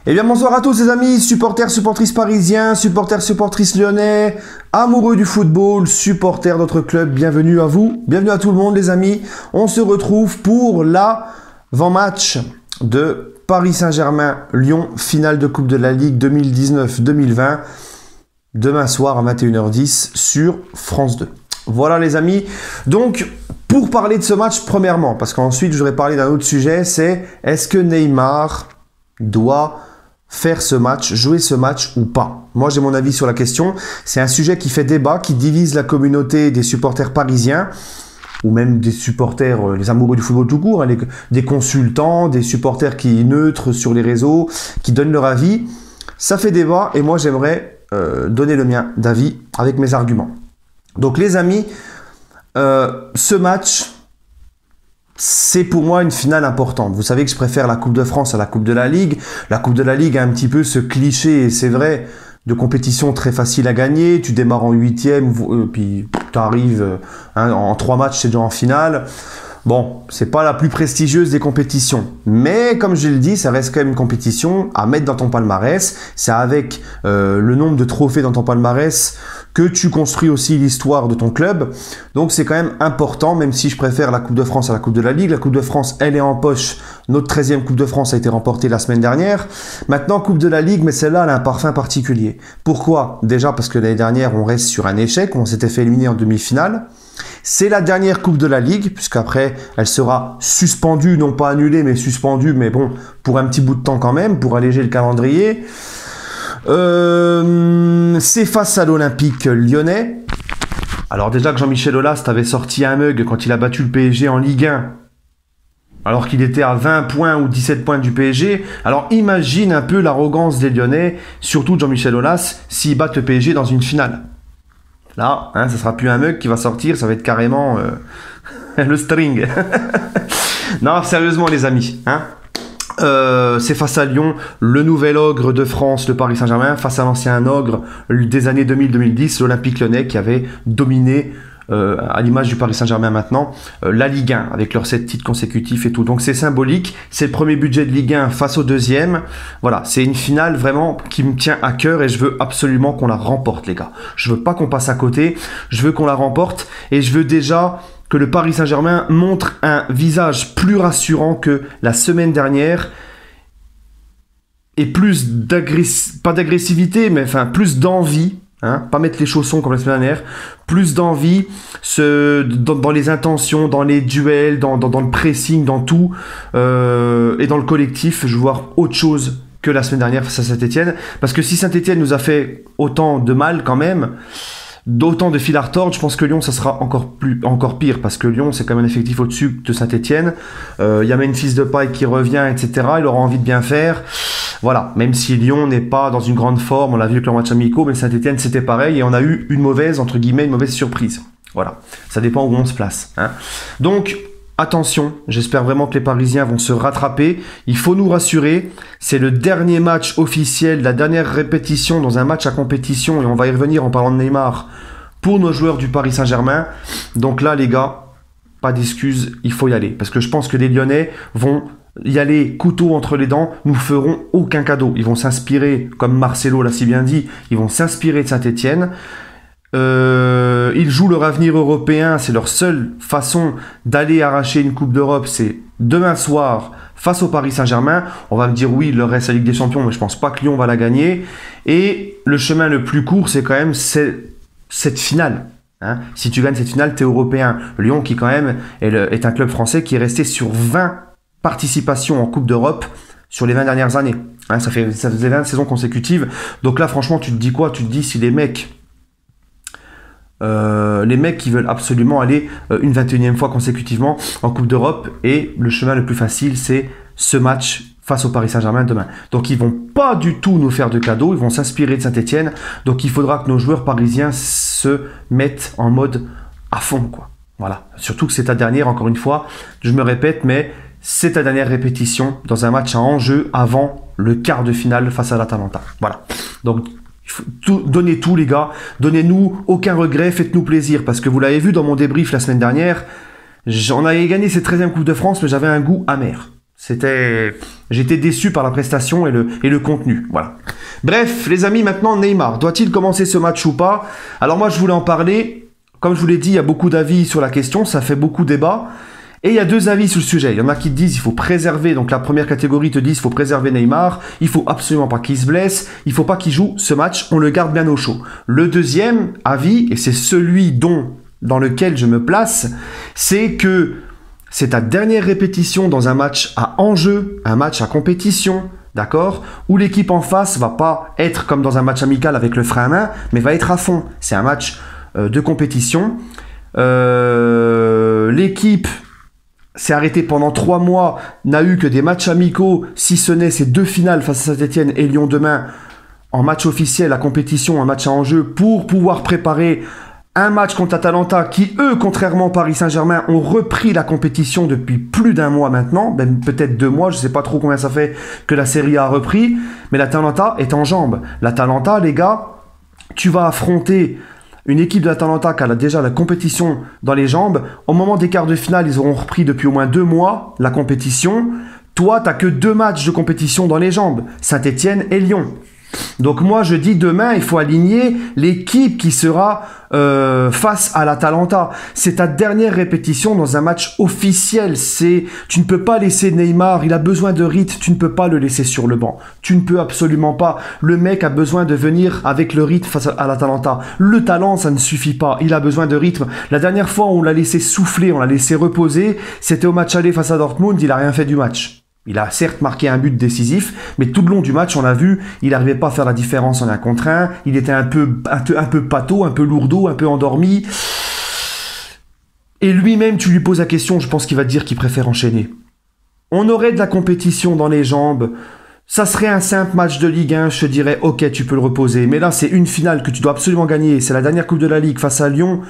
Eh bien bonsoir à tous les amis, supporters, supportrices parisiens, supporters, supportrices lyonnais, amoureux du football, supporters d'autres clubs, bienvenue à vous, bienvenue à tout le monde les amis. On se retrouve pour l'avant-match de Paris Saint-Germain-Lyon, finale de Coupe de la Ligue 2019-2020, demain soir à 21h10 sur France 2. Voilà les amis, donc pour parler de ce match premièrement, parce qu'ensuite je voudrais parler d'un autre sujet, c'est est-ce que Neymar doit faire ce match, jouer ce match ou pas? Moi j'ai mon avis sur la question, c'est un sujet qui fait débat, qui divise la communauté des supporters parisiens, ou même des supporters, les amoureux du football tout court, hein, des consultants, des supporters qui neutres sur les réseaux, qui donnent leur avis. Ça fait débat et moi j'aimerais donner le mien d'avis avec mes arguments. Donc les amis, ce match, c'est pour moi une finale importante. Vous savez que je préfère la Coupe de France à la Coupe de la Ligue. La Coupe de la Ligue a un petit peu ce cliché, et c'est vrai, de compétition très facile à gagner. Tu démarres en 8e, puis tu arrives en 3 matchs, c'est déjà en finale. Bon, c'est pas la plus prestigieuse des compétitions. Mais comme je l'ai dit, ça reste quand même une compétition à mettre dans ton palmarès. C'est avec le nombre de trophées dans ton palmarès que tu construis aussi l'histoire de ton club. Donc c'est quand même important, même si je préfère la Coupe de France à la Coupe de la Ligue. La Coupe de France, elle est en poche. Notre 13e Coupe de France a été remportée la semaine dernière. Maintenant, Coupe de la Ligue, mais celle-là, elle a un parfum particulier. Pourquoi? Déjà parce que l'année dernière, on reste sur un échec. On s'était fait éliminer en demi-finale. C'est la dernière Coupe de la Ligue, puisqu'après, elle sera suspendue, non pas annulée, mais suspendue, mais bon, pour un petit bout de temps quand même, pour alléger le calendrier. C'est face à l'Olympique lyonnais. Alors déjà que Jean-Michel Aulas avait sorti un mug quand il a battu le PSG en Ligue 1, alors qu'il était à 20 points ou 17 points du PSG. Alors imagine un peu l'arrogance des Lyonnais, surtout de Jean-Michel Aulas, s'ils battent le PSG dans une finale. Là, hein, ça sera plus un mug qui va sortir, ça va être carrément le string. Non, sérieusement les amis, hein. C'est face à Lyon, le nouvel ogre de France, le Paris Saint-Germain, face à l'ancien ogre des années 2000-2010, l'Olympique lyonnais qui avait dominé, à l'image du Paris Saint-Germain maintenant, la Ligue 1 avec leurs 7 titres consécutifs et tout. Donc c'est symbolique, c'est le premier budget de Ligue 1 face au deuxième. Voilà, c'est une finale vraiment qui me tient à cœur et je veux absolument qu'on la remporte les gars. Je veux pas qu'on passe à côté, je veux qu'on la remporte et je veux déjà que le Paris Saint-Germain montre un visage plus rassurant que la semaine dernière et plus pas d'agressivité, mais enfin plus d'envie, hein, pas mettre les chaussons comme la semaine dernière, plus d'envie dans les intentions, dans les duels, dans le pressing, dans tout, et dans le collectif. Je veux voir autre chose que la semaine dernière face à Saint-Etienne, parce que si Saint-Etienne nous a fait autant de mal quand même, d'autant de fil à retordre, je pense que Lyon, ça sera encore pire, parce que Lyon, c'est quand même un effectif au-dessus de Saint-Etienne. Il y a Memphis Depay qui revient, etc. Il aura envie de bien faire. Voilà, même si Lyon n'est pas dans une grande forme, on l'a vu avec leur match amicaux, mais Saint-Etienne, c'était pareil, et on a eu une mauvaise, entre guillemets, une mauvaise surprise. Voilà, ça dépend où on se place, hein. Donc, attention, j'espère vraiment que les Parisiens vont se rattraper. Il faut nous rassurer, c'est le dernier match officiel, la dernière répétition dans un match à compétition, et on va y revenir en parlant de Neymar, pour nos joueurs du Paris Saint-Germain. Donc là, les gars, pas d'excuses, il faut y aller. Parce que je pense que les Lyonnais vont y aller couteau entre les dents, nous feront aucun cadeau. Ils vont s'inspirer, comme Marcelo l'a si bien dit, ils vont s'inspirer de Saint-Etienne. Ils jouent leur avenir européen, c'est leur seule façon d'aller arracher une Coupe d'Europe, c'est demain soir face au Paris Saint-Germain. On va me dire oui, il leur reste la Ligue des Champions, mais je pense pas que Lyon va la gagner. Et le chemin le plus court, c'est quand même cette finale. Hein. Si tu gagnes cette finale, tu es européen. Lyon qui quand même est un club français qui est resté sur 20 participations en Coupe d'Europe sur les 20 dernières années. Hein, ça faisait 20 saisons consécutives. Donc là, franchement, tu te dis quoi? Tu te dis si les mecs qui veulent absolument aller une 21e fois consécutivement en Coupe d'Europe, et le chemin le plus facile, c'est ce match face au Paris Saint-Germain demain. Donc ils vont pas du tout nous faire de cadeaux, ils vont s'inspirer de Saint-Etienne, donc il faudra que nos joueurs parisiens se mettent en mode à fond, quoi. Voilà, surtout que c'est ta dernière, encore une fois, je me répète, mais c'est ta dernière répétition dans un match à enjeu avant le quart de finale face à l'Atalanta. Voilà, donc donnez tout les gars, donnez-nous aucun regret, faites-nous plaisir, parce que vous l'avez vu dans mon débrief la semaine dernière, on avait gagné cette 13e Coupe de France, mais j'avais un goût amer. J'étais déçu par la prestation et le contenu. Voilà. Bref, les amis, maintenant Neymar, doit-il commencer ce match ou pas? Alors moi, je voulais en parler. Comme je vous l'ai dit, il y a beaucoup d'avis sur la question, ça fait beaucoup débat. Et il y a deux avis sur le sujet. Il y en a qui te disent il faut préserver, donc la première catégorie te dit il faut préserver Neymar, il faut absolument pas qu'il se blesse, il faut pas qu'il joue ce match, on le garde bien au chaud. Le deuxième avis, et c'est celui dans lequel je me place, c'est que c'est ta dernière répétition dans un match à enjeu, un match à compétition, d'accord, où l'équipe en face va pas être comme dans un match amical avec le frein à main, mais va être à fond. C'est un match de compétition. L'équipe s'est arrêtée pendant 3 mois, n'a eu que des matchs amicaux, si ce n'est ces 2 finales face à Saint-Etienne et Lyon demain, en match officiel, à compétition, un match à enjeu, pour pouvoir préparer un match contre Atalanta qui, eux, contrairement au Paris Saint-Germain, ont repris la compétition depuis plus d'1 mois maintenant, même peut-être 2 mois, je ne sais pas trop combien ça fait que la Serie A a repris, mais l'Atalanta est en jambes. L'Atalanta, les gars, tu vas affronter une équipe de l'Atalanta qui a déjà la compétition dans les jambes. Au moment des quarts de finale, ils auront repris depuis au moins 2 mois la compétition. Toi, tu n'as que 2 matchs de compétition dans les jambes, Saint-Etienne et Lyon. Donc moi je dis demain il faut aligner l'équipe qui sera face à l'Atalanta. C'est ta dernière répétition dans un match officiel. Tu ne peux pas laisser Neymar, il a besoin de rythme, tu ne peux pas le laisser sur le banc. Tu ne peux absolument pas. Le mec a besoin de venir avec le rythme face à l'Atalanta. Le talent ça ne suffit pas, il a besoin de rythme. La dernière fois on l'a laissé souffler, on l'a laissé reposer, c'était au match aller face à Dortmund, il a rien fait du match. Il a certes marqué un but décisif, mais tout le long du match, on l'a vu, il n'arrivait pas à faire la différence en 1 contre 1. Il était un peu pâteau, un peu lourdeau, un peu endormi. Et lui-même, tu lui poses la question, je pense qu'il va te dire qu'il préfère enchaîner. On aurait de la compétition dans les jambes. Ça serait un simple match de Ligue 1, je te dirais, ok, tu peux le reposer. Mais là, c'est une finale que tu dois absolument gagner. C'est la dernière Coupe de la Ligue face à Lyon.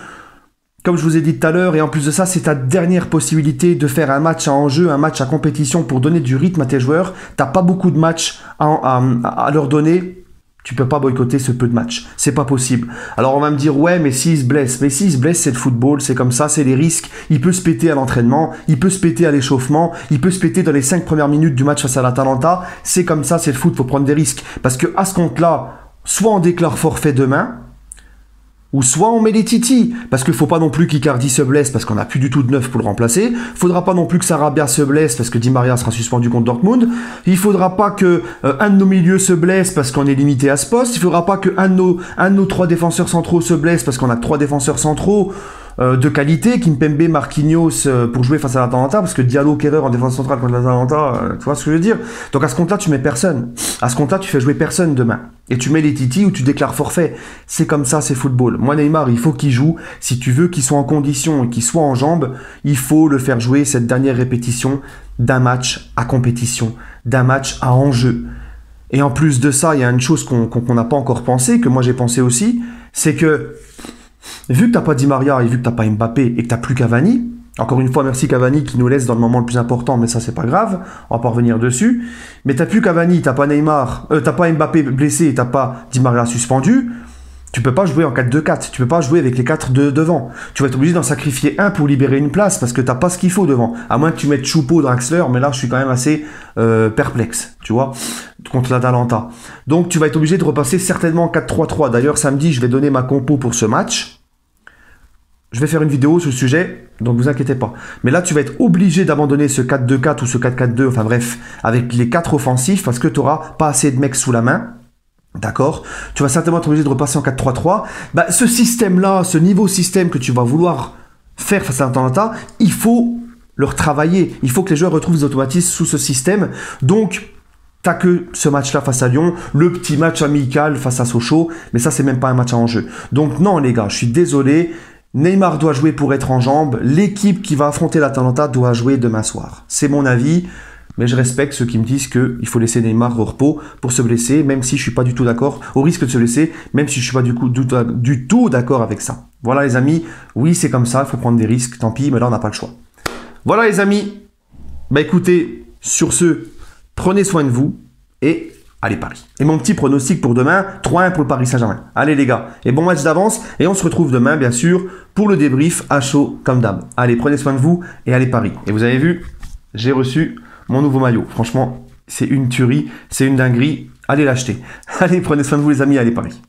Comme je vous ai dit tout à l'heure, et en plus de ça, c'est ta dernière possibilité de faire un match à enjeu, un match à compétition pour donner du rythme à tes joueurs. T'as pas beaucoup de matchs à leur donner. Tu peux pas boycotter ce peu de matchs. C'est pas possible. Alors on va me dire, ouais, mais s'il se blesse. Mais s'il se blesse, c'est le football, c'est comme ça, c'est les risques. Il peut se péter à l'entraînement, il peut se péter à l'échauffement, il peut se péter dans les 5 premières minutes du match face à l'Atalanta. C'est comme ça, c'est le foot, faut prendre des risques. Parce que à ce compte-là, soit on déclare forfait demain, ou soit on met les titis, parce qu'il ne faut pas non plus qu'Icardi se blesse, parce qu'on n'a plus du tout de neuf pour le remplacer. Il ne faudra pas non plus que Sarabia se blesse, parce que Di Maria sera suspendu contre Dortmund. Il ne faudra pas que un de nos milieux se blesse, parce qu'on est limité à ce poste. Il ne faudra pas qu'un de nos 3 défenseurs centraux se blesse, parce qu'on a 3 défenseurs centraux de qualité, Kimpembe, Marquinhos, pour jouer face à l'Atalanta, parce que Diallo, Kerrer en défense centrale contre l'Atalanta, tu vois ce que je veux dire? Donc à ce compte-là, tu mets personne. À ce compte-là, tu fais jouer personne demain. Et tu mets les titis ou tu déclares forfait. C'est comme ça, c'est football. Moi, Neymar, il faut qu'il joue. Si tu veux qu'il soit en condition et qu'il soit en jambes, il faut le faire jouer cette dernière répétition d'un match à compétition, d'un match à enjeu. Et en plus de ça, il y a une chose qu'on n'a pas encore pensé, que moi j'ai pensé aussi, c'est que vu que t'as pas Di Maria et vu que t'as pas Mbappé et que t'as plus Cavani, encore une fois merci Cavani qui nous laisse dans le moment le plus important, mais ça c'est pas grave, on va pas revenir dessus, mais t'as plus Cavani, t'as pas Neymar, t'as pas Mbappé blessé et t'as pas Di Maria suspendu, tu peux pas jouer en 4-2-4, tu peux pas jouer avec les 4 devant, tu vas être obligé d'en sacrifier un pour libérer une place parce que t'as pas ce qu'il faut devant, à moins que tu mettes Choupo, Draxler, mais là je suis quand même assez perplexe, tu vois, contre l'Atalanta. Donc tu vas être obligé de repasser certainement en 4-3-3. D'ailleurs samedi je vais donner ma compo pour ce match. Je vais faire une vidéo sur le sujet, donc vous inquiétez pas. Mais là, tu vas être obligé d'abandonner ce 4-2-4 ou ce 4-4-2, enfin bref, avec les 4 offensifs, parce que tu n'auras pas assez de mecs sous la main. D'accord? Tu vas certainement être obligé de repasser en 4-3-3. Bah, ce système-là, ce niveau système que tu vas vouloir faire face à l'Atalanta, il faut le retravailler. Il faut que les joueurs retrouvent des automatismes sous ce système. Donc, t'as que ce match-là face à Lyon, le petit match amical face à Sochaux, mais ça, c'est même pas un match à enjeu. Donc non, les gars, je suis désolé. Neymar doit jouer pour être en jambes. L'équipe qui va affronter l'Atalanta doit jouer demain soir. C'est mon avis, mais je respecte ceux qui me disent qu'il faut laisser Neymar au repos pour se blesser, même si je suis pas du tout d'accord, au risque de se blesser, même si je suis pas du tout d'accord avec ça. Voilà les amis, oui c'est comme ça, il faut prendre des risques, tant pis, mais là on n'a pas le choix. Voilà les amis, bah écoutez, sur ce, prenez soin de vous et allez Paris. Et mon petit pronostic pour demain, 3-1 pour le Paris Saint-Germain. Allez les gars, et bon match d'avance, et on se retrouve demain bien sûr pour le débrief à chaud comme d'hab. Allez, prenez soin de vous et allez Paris. Et vous avez vu, j'ai reçu mon nouveau maillot. Franchement, c'est une tuerie, c'est une dinguerie. Allez l'acheter. Allez, prenez soin de vous les amis, allez Paris.